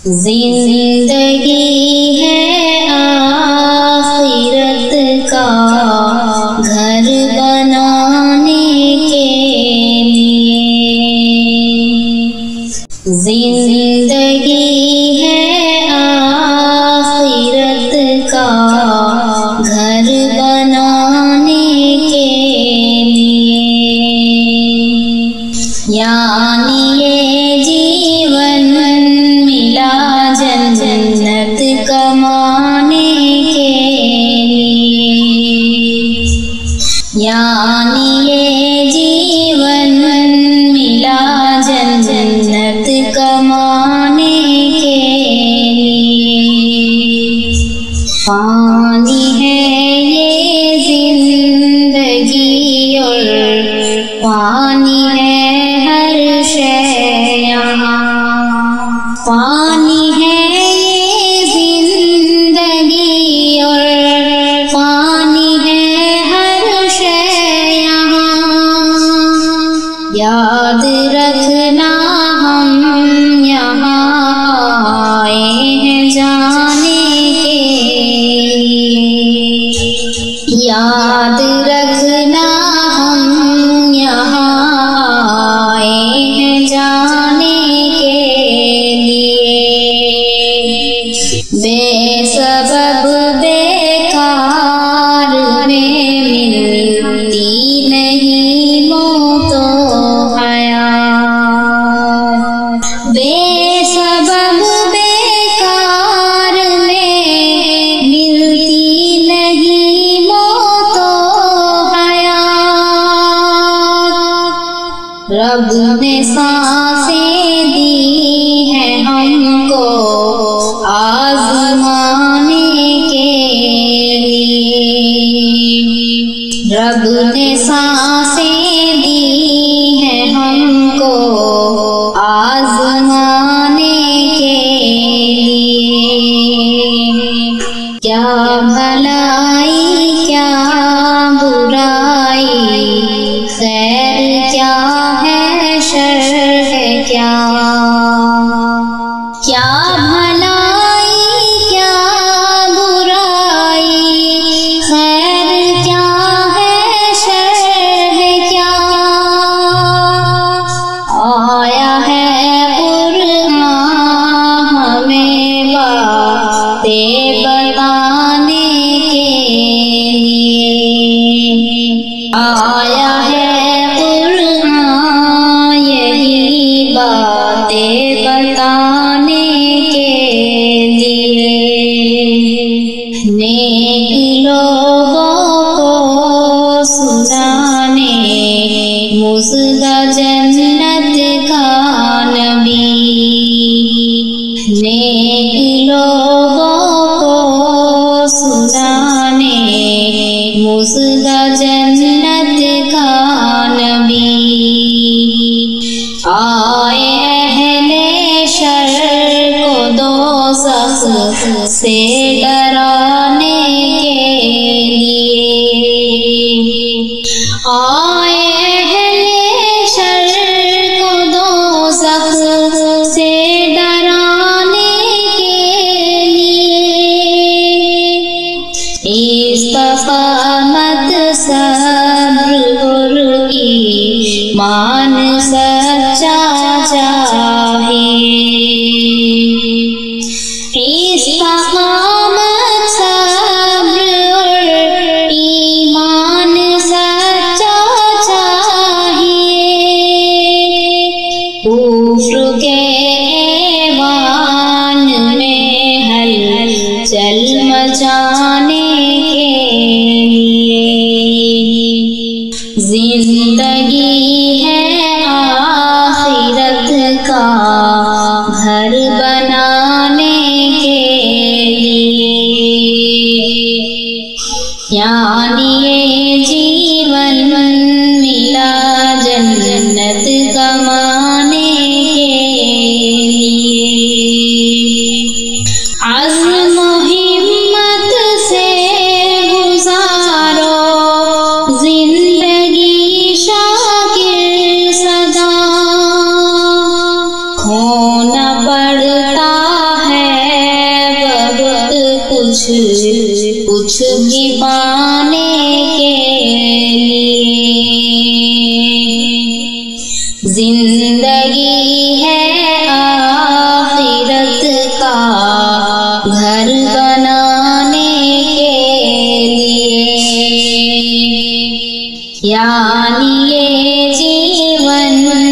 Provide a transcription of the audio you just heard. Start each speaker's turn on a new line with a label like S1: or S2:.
S1: زندگی ہے آخرت کا گھر بنانے کے لیے، زندگی ہے آخرت کا گھر بنانے کے لیے، یعنی یہ جیون ملا جنت کمانے کے لیے، یعنی یہ جیون ملا جنت کمانے کے لیے، فانی ہے یہ زندگی اور فانی ہے ہر شے یہاں، فانی ہے یہ زندگی اور فانی ہے ہر شے یہاں، یاد رکھنا ہم یہاں آئے ہیں جانے کے لیے، یاد رکھنا ہم یہاں آئے ہیں جانے کے لیے، بے سبب بیکار میں ملتی نہیں موت و حیات، بے سبب بیکار میں ملتی نہیں موت و حیات، رب نے سانسیں دی ہیں ہم کو آزمانے کے لیے، رب نے سانسیں دی ہیں ہم کو آزمانے کے لیے، کیا بھلائی کیا برائی، خیر کیا ہے شر ہے کیا، کیا بھلائی کیا برائی، خیر کیا ہے شر ہے کیا، آیا ہے قرآن ہمیں باتیں بتانے کے لیے، آیا ہے قرآن یہی باتیں بتانے کے لیے، نیک لوگوں کو سنانے مژدہ جنت کا نبی، نیک لوگوں کو سنانے مژدہ جنت کا نبی، آئے اہل شر کو دوزخ سے ڈرانے کے لیے، آئے اہل شر کو دوزخ سے ڈرانے کے لیے، استقامت صبر اور ایمان سچا چاہیے، استقامت صبر اور ایمان سچا چاہیے، کفر کے ایوان میں ہلچل مچانے کے لیے، زندگی ہے آخرت کا گھر بنانے کے لیے، یعنی یہ جیون ملا جنت کمانے کے لیے، عزم و ہمت سے گزارو زندگی شاکر سدا، کھونا پڑتا کچھ بھی پانے کے لیے، زندگی ہے آخرت کا گھر بنانے کے لیے، یعنی یہ جیون